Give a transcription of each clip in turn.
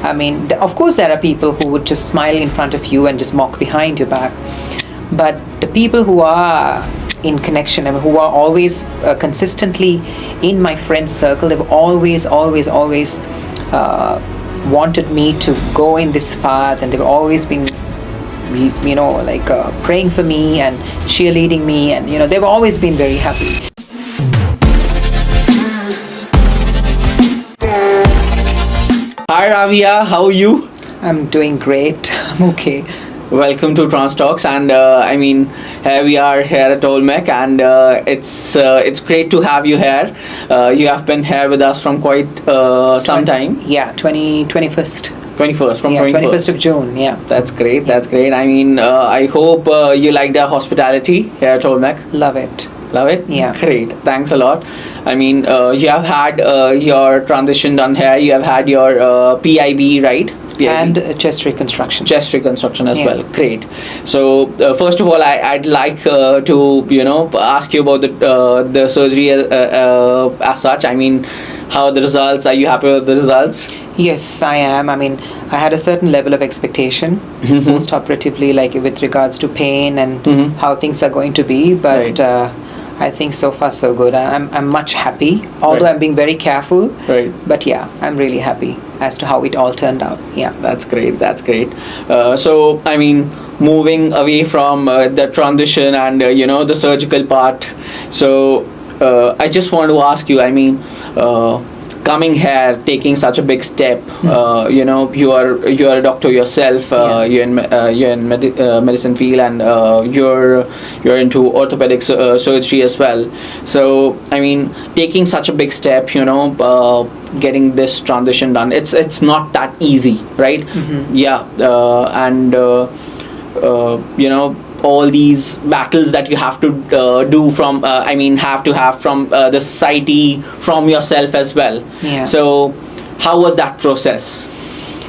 I mean, of course, there are people who would just smile in front of you and just mock behind your back. But the people who are in connection, I mean, who are always consistently in my friend circle, they've always wanted me to go in this path, and they've always been, praying for me and cheerleading me, and they've always been very happy. Hi Rabia, how are you? I'm doing great. I'm okay. Welcome to Trans Talks, and here we are here at Olmec, and it's great to have you here. You have been here with us from quite some time. Yeah, 21st. 21st of June. Yeah. That's great. I hope you liked our hospitality here at Olmec. Love it. Love it? Yeah. Great. Thanks a lot. You have had your transition done here. You have had your PIB, right? PIB. And chest reconstruction. Chest reconstruction as well. Great. So first of all, I'd like to ask you about the surgery as such. I mean, how are the results? Are you happy with the results? Yes, I am. I mean, I had a certain level of expectation post-operatively, like with regards to pain and how things are going to be. But I think so far so good. I'm much happy, although I'm being very careful. Right. But yeah, I'm really happy as to how it all turned out. Yeah. That's great. So, I mean, moving away from the transition and the surgical part. So, I just want to ask you. I mean, coming here, taking such a big step. You are a doctor yourself. You're in medicine field, and you're into orthopedic surgery as well. So I mean, taking such a big step, getting this transition done, it's not that easy, right? Yeah, all these battles that you have to do from have from the society, from yourself as well. Yeah. So how was that process?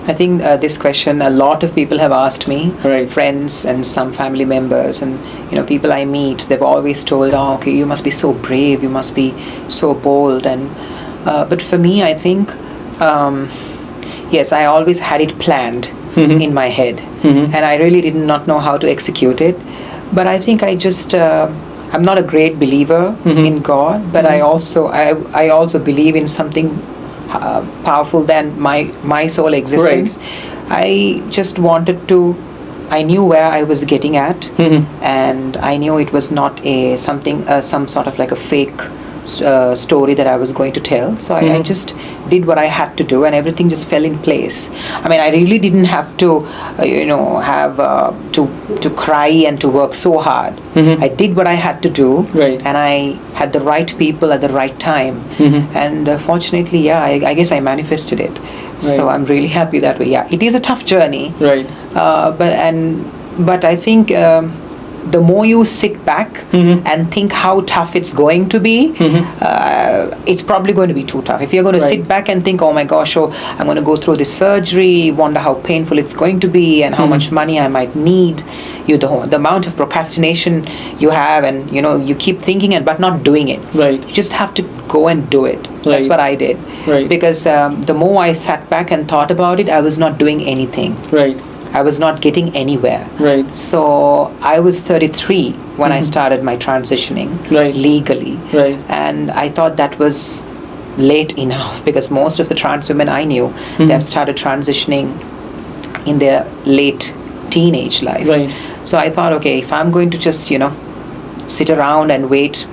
I think this question a lot of people have asked me, Right. friends and some family members, and people I meet, they've always told, oh, okay, you must be so brave, you must be so bold. And but for me, I think yes, I always had it planned in my head, and I really did not know how to execute it. But I think I just I'm not a great believer in God, but I also believe in something powerful than my sole existence. Right. I just wanted to. I knew where I was getting at, and I knew it was not some sort of like a fake story that I was going to tell. So I just did what I had to do, and everything just fell in place. I mean, I really didn't have to, have to cry and to work so hard. I did what I had to do, Right. and I had the right people at the right time. And fortunately, yeah, I guess I manifested it. So I'm really happy that way. Yeah, it is a tough journey. Right. But I think the more you sit back and think how tough it's going to be, it's probably going to be too tough. If you're going to sit back and think, oh my gosh, I'm going to go through this surgery, wonder how painful it's going to be and how much money I might need, the amount of procrastination you have, and you keep thinking but not doing it. Right. You just have to go and do it. That's Right. what I did. Right. Because the more I sat back and thought about it, I was not doing anything. Right. I was not getting anywhere. Right. So I was 33 when I started my transitioning Right. legally. Right. And I thought that was late enough, because most of the trans women I knew, they have started transitioning in their late teenage life. Right. So I thought, okay, if I'm going to just, sit around and wait,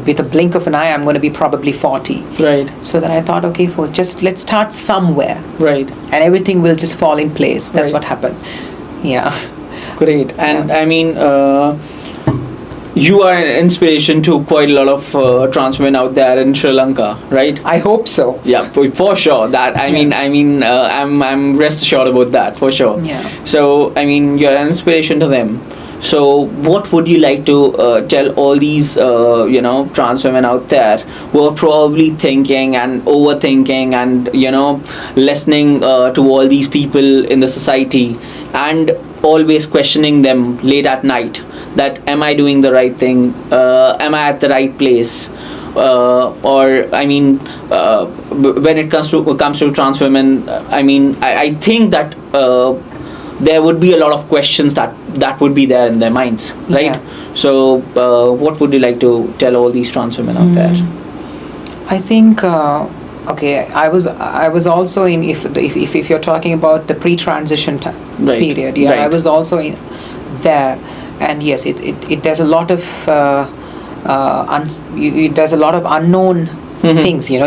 with a blink of an eye, I'm going to be probably 40. Right. So then I thought, okay, let's start somewhere. Right. And everything will just fall in place. That's Right. what happened. Yeah. Great. And I mean, you are an inspiration to quite a lot of trans women out there in Sri Lanka, right? I hope so. Yeah, for sure. That I'm rest assured about that, for sure. Yeah. So I mean, you're an inspiration to them. So what would you like to tell all these trans women out there who are probably thinking and overthinking and listening to all these people in the society and always questioning them late at night, that am I doing the right thing, am I at the right place, or I mean, when it comes to trans women, I mean, I think that there would be a lot of questions that would be there in their minds, right? Yeah. So, what would you like to tell all these trans women out there? I think okay. I was also in, if you're talking about the pre-transition Right. period. Yeah, Right. I was also in there, and yes, it there's a lot of there's a lot of unknown things. You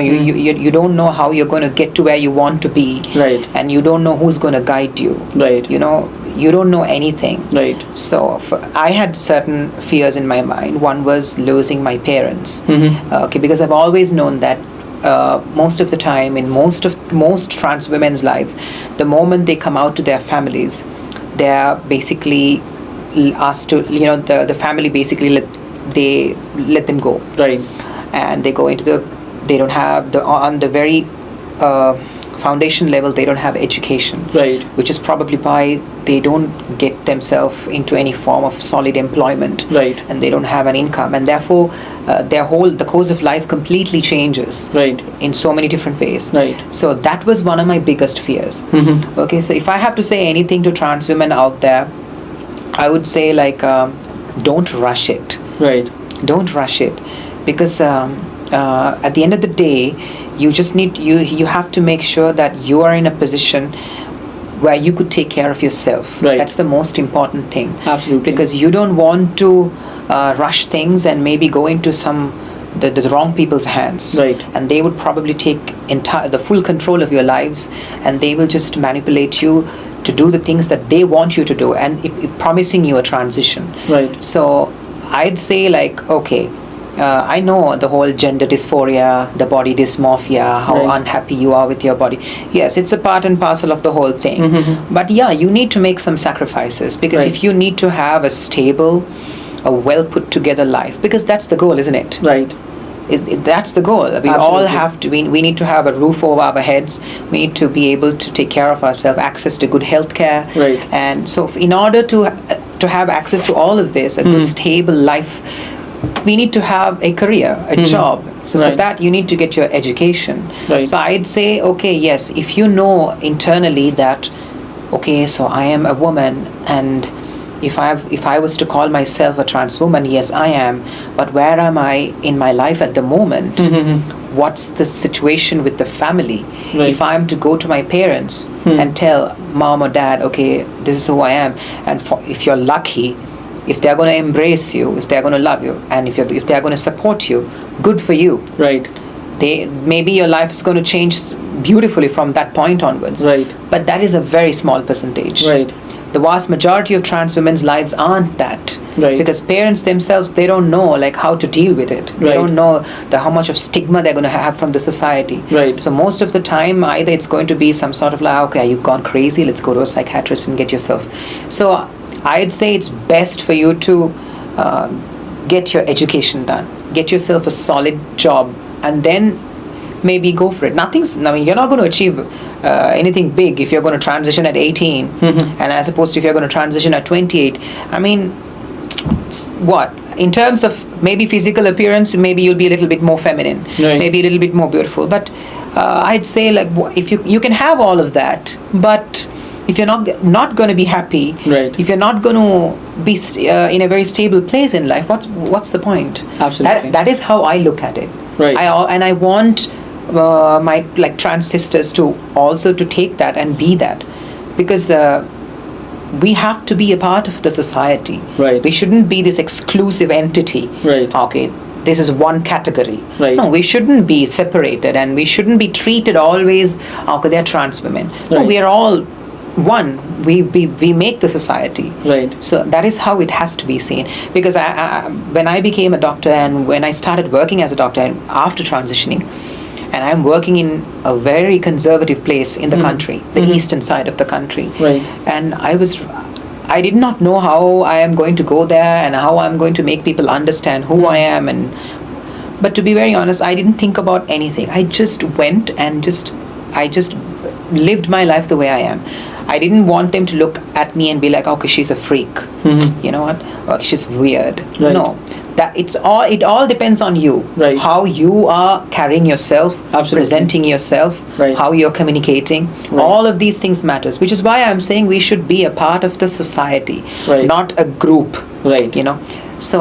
don't know how you're going to get to where you want to be, Right. and you don't know who's going to guide you. Right. You don't know anything. Right. So I had certain fears in my mind. One was losing my parents. Okay, because I've always known that most of the time in most trans women's lives, the moment they come out to their families, they are basically asked to, the family basically let them go. Right. And they go into they don't have on the very foundation level, they don't have education. Right. Which is probably why they don't get themselves into any form of solid employment. Right. And they don't have an income, and therefore the course of life completely changes. Right. In so many different ways. Right. So that was one of my biggest fears. Okay, so if I have to say anything to trans women out there, I would say don't rush it. Right. Don't rush it, because at the end of the day, you just you have to make sure that you are in a position where you could take care of yourself. Right. That's the most important thing. Absolutely. Because you don't want to rush things and maybe go into the wrong people's hands. Right. And they would probably take the full control of your lives, and they will just manipulate you to do the things that they want you to do, and promising you a transition. Right. So I'd say okay, I know the whole gender dysphoria, the body dysmorphia, how Right. unhappy you are with your body. Yes, it's a part and parcel of the whole thing. But yeah, you need to make some sacrifices, because Right. if you need to have a stable, a well put together life, because that's the goal, isn't it? Right. That's the goal. We all Absolutely. have to. We need to have a roof over our heads. We need to be able to take care of ourselves, access to good health care. Right. And so, in order to have access to all of this, a good stable life, we need to have a career, a job. So for Right. that, you need to get your education. Right. So I'd say, okay, yes, if you know internally that, okay, so I am a woman, and if I was to call myself a trans woman, yes, I am. But where am I in my life at the moment? What's the situation with the family? Right. If I'm to go to my parents and tell mom or dad, okay, this is who I am, and if you're lucky, if they're going to embrace you, if they're going to love you, and if they're going to support you, good for you. Right. Maybe your life is going to change beautifully from that point onwards. Right. But that is a very small percentage. Right. The vast majority of trans women's lives aren't that. Right. Because parents themselves, they don't know how to deal with it. They Right. don't know how much of stigma they're going to have from the society. Right. So most of the time, either it's going to be some sort of okay, you've gone crazy, let's go to a psychiatrist and get yourself. So I'd say it's best for you to get your education done, get yourself a solid job, and then maybe go for it. You're not going to achieve anything big if you're going to transition at 18, and as opposed to if you're going to transition at 28. In terms of maybe physical appearance, maybe you'll be a little bit more feminine, Right. maybe a little bit more beautiful. But I'd say if you can have all of that, but if you're not going to be happy, Right. if you're not going to be in a very stable place in life, what's the point? Absolutely. That is how I look at it. Right. I want my trans sisters to also to take that and be that, because we have to be a part of the society. Right. We shouldn't be this exclusive entity. Right. Okay, this is one category. Right. No, we shouldn't be separated, and we shouldn't be treated always, okay, they're trans women. No, Right. we are all one. We make the society. Right. So that is how it has to be seen. Because when I became a doctor, and when I started working as a doctor and after transitioning, and I'm working in a very conservative place in the country, the eastern side of the country. Right. And I did not know how I am going to go there and how I'm going to make people understand who I am. But to be very honest, I didn't think about anything. I just went and I just lived my life the way I am. I didn't want them to look at me and be like, okay, she's a freak. You know what? Okay, she's weird. Right. No. that it all depends on you. Right. How you are carrying yourself, Absolutely. presenting yourself, Right. how you're communicating. Right. All of these things matters, which is why I'm saying we should be a part of the society, Right. not a group. Right. So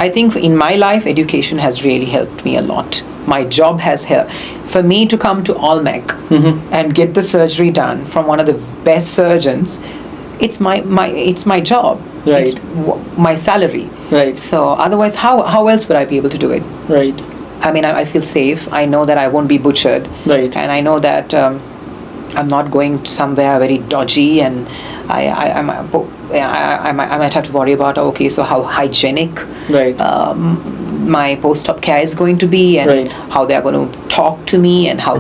I think in my life, education has really helped me a lot. My job has helped. For me to come to Olmec and get the surgery done from one of the best surgeons, it's my job. Right. It's my salary. Right. So otherwise, how else would I be able to do it? Right. I mean, I feel safe. I know that I won't be butchered. Right. And I know that I'm not going somewhere very dodgy, and I might have to worry about, okay, so how hygienic Right. my post-op care is going to be, and Right. how they're going to talk to me, and how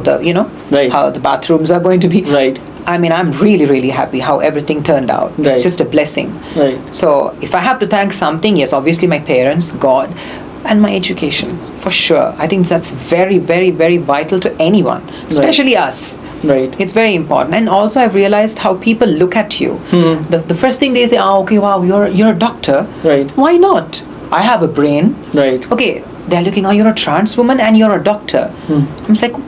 Right. how the bathrooms are going to be. Right. I mean, I'm really, really happy how everything turned out. Right. It's just a blessing. Right. So if I have to thank something, yes, obviously my parents, God, and my education, for sure. I think that's very, very, very vital to anyone, especially us. Right. It's very important. And also I've realized how people look at you. The first thing they say, okay, wow, you're a doctor. Right. Why not? I have a brain. Right. Okay, they're looking, oh, you're a trans woman and you're a doctor. I'm just like,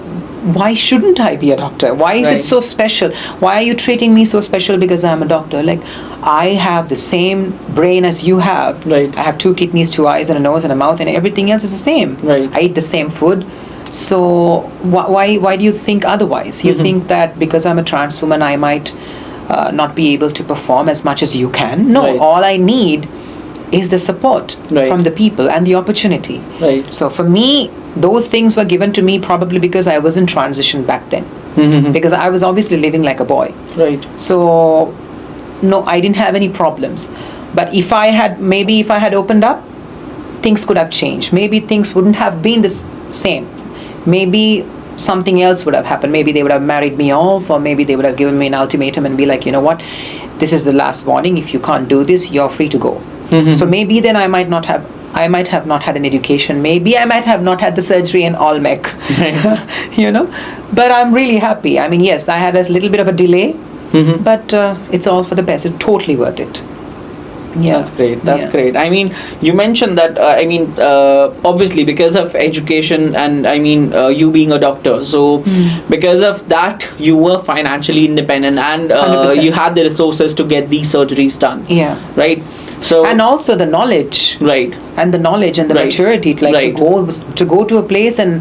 why shouldn't I be a doctor? Why is Right. it so special? Why are you treating me so special because I'm a doctor? Like, I have the same brain as you have. Right. I have 2 kidneys, 2 eyes, and a nose and a mouth, and everything else is the same. Right. I eat the same food. So why do you think otherwise? You think that because I'm a trans woman, I might not be able to perform as much as you can? No, Right. all I need is the support Right. from the people and the opportunity. Right. So for me, those things were given to me probably because I was in transition back then. Because I was obviously living like a boy. Right. So no, I didn't have any problems. But if I had opened up, things could have changed. Maybe things wouldn't have been the same. Maybe something else would have happened. Maybe they would have married me off, or maybe they would have given me an ultimatum and be like, you know what, this is the last warning. If you can't do this, you're free to go. So maybe then I might have not had an education. Maybe I might have not had the surgery in Olmec. But I'm really happy. I mean, yes, I had a little bit of a delay, but it's all for the best. It's totally worth it. Yeah. That's great. That's Yeah. great. I mean, you mentioned that, obviously because of education and you being a doctor. So because of that, you were financially independent and 100%. you had the resources to get these surgeries done. Yeah. Right. So. And also the knowledge. Right. And the knowledge and the Right. maturity, like Right. to go to a place and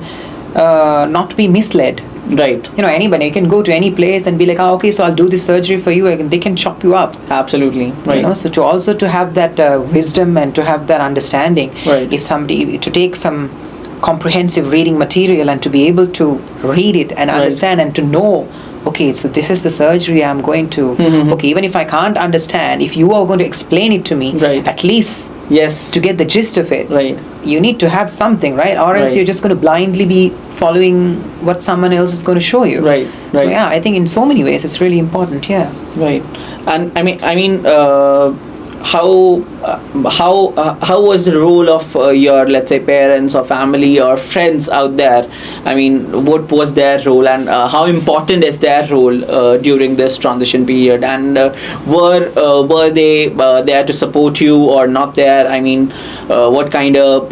not be misled. Right. Anybody, you can go to any place and be like, oh, okay, so I'll do this surgery for you, and they can chop you up. Absolutely. Right. So to have that wisdom and to have that understanding, Right. if somebody, to take some comprehensive reading material and to be able to read it and Right. understand and to know, okay, so this is the surgery I'm going to, okay, even if I can't understand, if you are going to explain it to me, Right. at least Yes. to get the gist of it, Right. you need to have something, right? Or else Right. you're just going to blindly be following what someone else is going to show you. Right. So Right. yeah, I think in so many ways it's really important. Yeah. Right. And how was the role of your, let's say, parents or family or friends out there? I mean, what was their role, and how important is their role during this transition period? And were they there to support you or not there? I mean, what kind of,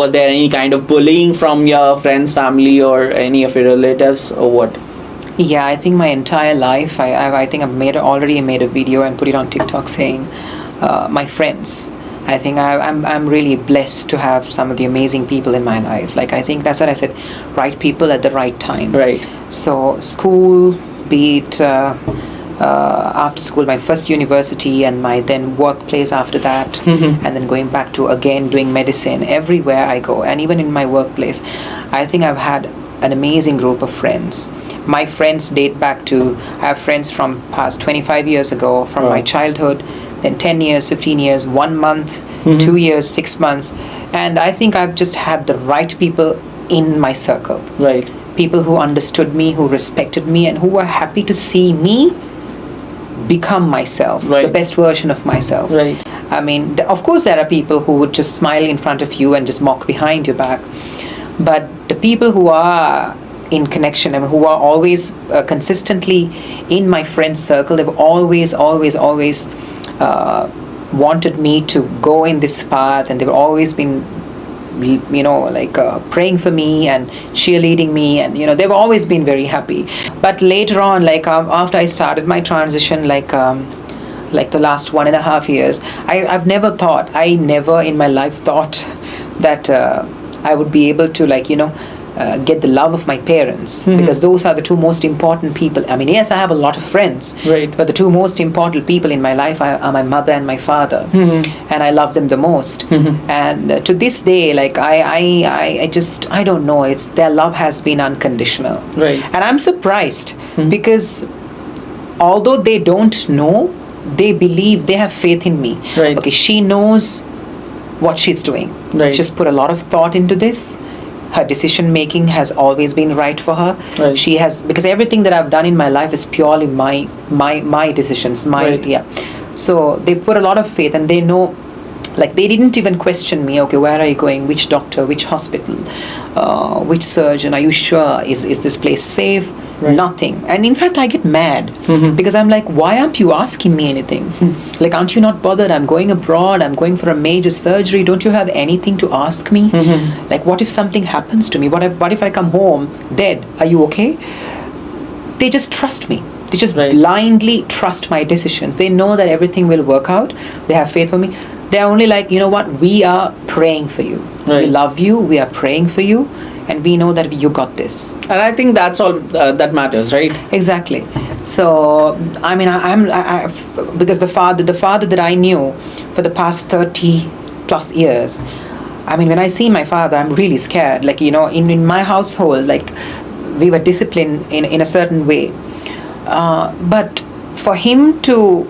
was there any kind of bullying from your friends, family, or any of your relatives, or what? Yeah, I think my entire life, I think I've already made a video and put it on TikTok saying, my friends. I think I'm really blessed to have some of the amazing people in my life. Like, I think that's what I said, right people at the right time. Right. So school, be it after school, my first university, and my then workplace after that, and then going back to again doing medicine everywhere I go, and even in my workplace, I think I've had an amazing group of friends. My friends date back to, I have friends from past 25 years ago, from Wow. my childhood, then 10 years, 15 years, 1 month, 2 years, 6 months. And I think I've just had the right people in my circle. Right. People who understood me, who respected me, and who were happy to see me become myself, Right. the best version of myself. Right. I mean, of course there are people who would just smile in front of you and just mock behind your back. But the people who are in connection and who are always consistently in my friend circle, they've always wanted me to go in this path, and they've always been, praying for me and cheerleading me, and they've always been very happy. But later on, after I started my transition, the last 1.5 years, I never in my life thought that I would be able to get the love of my parents, because those are the two most important people. I mean, yes, I have a lot of friends, Right. but the two most important people in my life are my mother and my father, and I love them the most. And to this day, I don't know. It's their love has been unconditional, Right. and I'm surprised because although they don't know, they believe, they have faith in me. Right. Okay, she knows what she's doing. Right. She's put a lot of thought into this. Her decision making has always been right for her. Right. She has, because everything that I've done in my life is purely my decisions. Right. So they've put a lot of faith, and they know. They didn't even question me. Okay, where are you going? Which doctor? Which hospital? Which surgeon? Are you sure? Is this place safe? Right. Nothing. And in fact, I get mad because I'm like, why aren't you asking me anything? Aren't you not bothered? I'm going abroad. I'm going for a major surgery. Don't you have anything to ask me? What if something happens to me? What if I come home dead? Are you okay? They just trust me. They just Right. blindly trust my decisions. They know that everything will work out. They have faith for me. They're only like, you know what? We are praying for you. Right. We love you. We are praying for you. And we know that you got this. And I think that's all that matters, right? Exactly. So, I mean, because the father that I knew for the past 30 plus years, I mean, when I see my father, I'm really scared. In my household, we were disciplined in a certain way. But for him to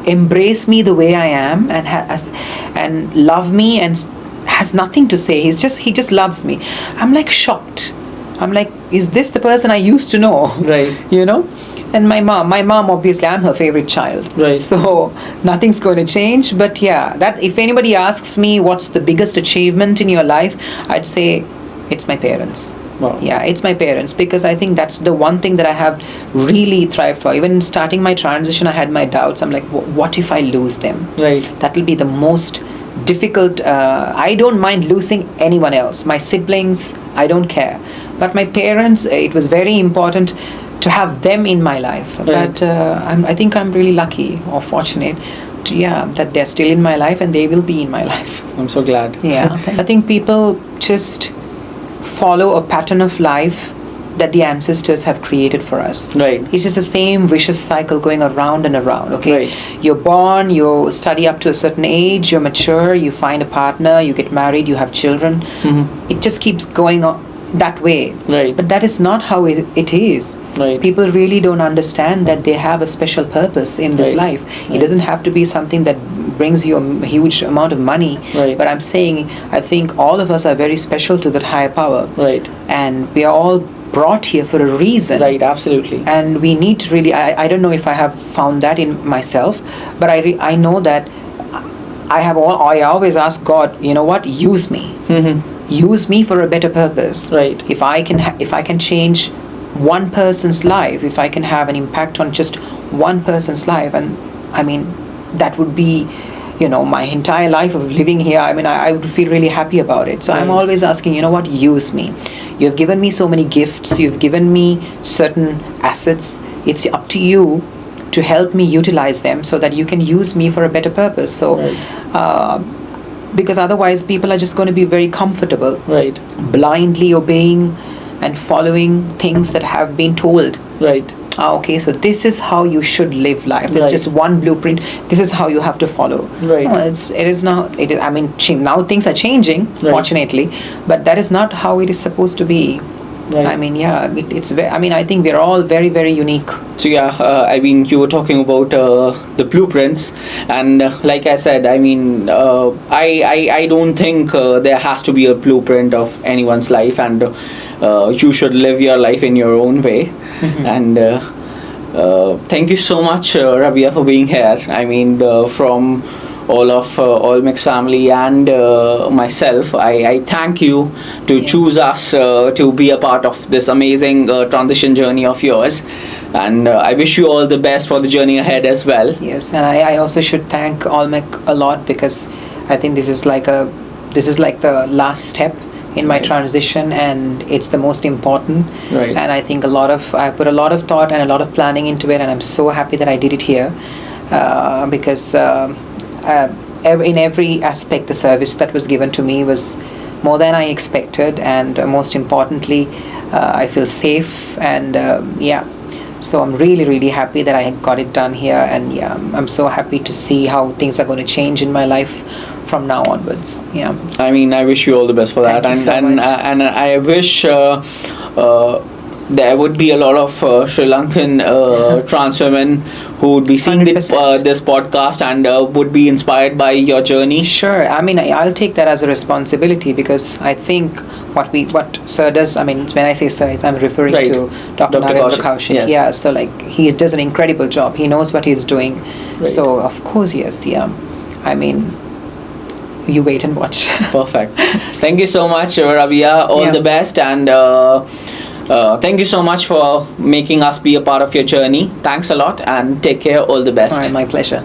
embrace me the way I am and love me and has nothing to say, he just loves me. I'm shocked. I'm like, is this the person I used to know? Right. And my mom, obviously, I'm her favorite child. Right. So nothing's going to change. But yeah, that if anybody asks me what's the biggest achievement in your life, I'd say it's my parents. Wow. Yeah, it's my parents, because I think that's the one thing that I have really thrived for. Even starting my transition, I had my doubts. I'm like, what if I lose them? Right. That will be the most difficult. I don't mind losing anyone else. My siblings, I don't care. But my parents, it was very important to have them in my life. Right. But I think I'm really lucky or fortunate that they're still in my life, and they will be in my life. I'm so glad. Yeah. I think people just follow a pattern of life that the ancestors have created for us. Right. It's just the same vicious cycle going around and around, okay? Right. You're born, you study up to a certain age, you're mature, you find a partner, you get married, you have children. It just keeps going on that way. Right. But that is not how it is. Right. People really don't understand that they have a special purpose in this Right. life. Right. It doesn't have to be something that brings you a huge amount of money. Right. But I'm saying, I think all of us are very special to that higher power. Right. And we are all brought here for a reason. Right, absolutely. And we need to really, I don't know if I have found that in myself, but I know that I always ask God, you know what, use me. Use me for a better purpose. Right. If I can change one person's life, if I can have an impact on just one person's life, and I mean, that would be, my entire life of living here. I mean, I would feel really happy about it. So I'm always asking, you know what, use me. You've given me so many gifts. You've given me certain assets. It's up to you to help me utilize them so that you can use me for a better purpose. So, because otherwise people are just going to be very comfortable. Right. Blindly obeying and following things that have been told. Right. Okay, so this is how you should live life. There's Right. just one blueprint. This is how you have to follow. Right. No, it is not. I mean, now things are changing, Right. fortunately, but that is not how it is supposed to be. Right. I mean, yeah, it's. I mean, I think we're all very, very unique. So yeah, I mean, you were talking about the blueprints, and like I said, I mean, I don't think there has to be a blueprint of anyone's life, and you should live your life in your own way. And thank you so much, Rabia, for being here. I mean, from all of Olmec's family and myself. I thank you to choose us to be a part of this amazing transition journey of yours, and I wish you all the best for the journey ahead as well. Yes, and I also should thank Olmec a lot, because I think this is like the last step in my Right. transition, and it's the most important. Right. And I think I put a lot of thought and a lot of planning into it, and I'm so happy that I did it here, because in every aspect the service that was given to me was more than I expected, and most importantly, I feel safe, and yeah. So I'm really, really happy that I got it done here, and yeah, I'm so happy to see how things are going to change in my life from now onwards. Yeah. I mean, I wish you all the best for that, Thank you so and much. and I wish there would be a lot of Sri Lankan trans women who would be seeing 100%. this podcast and would be inspired by your journey. Sure. I mean, I'll take that as a responsibility, because I think what Sir does. I mean, when I say Sir, I'm referring Right. to Dr. Dr. Narendra Kaushik, Kaushik. yes. Yeah. So like he does an incredible job. He knows what he's doing. Right. So of course, yes. Yeah. I mean, you wait and watch. Perfect. Thank you so much, Rabia. All Yeah. the best, and thank you so much for making us be a part of your journey. Thanks a lot, and take care. All the best. All right, my pleasure.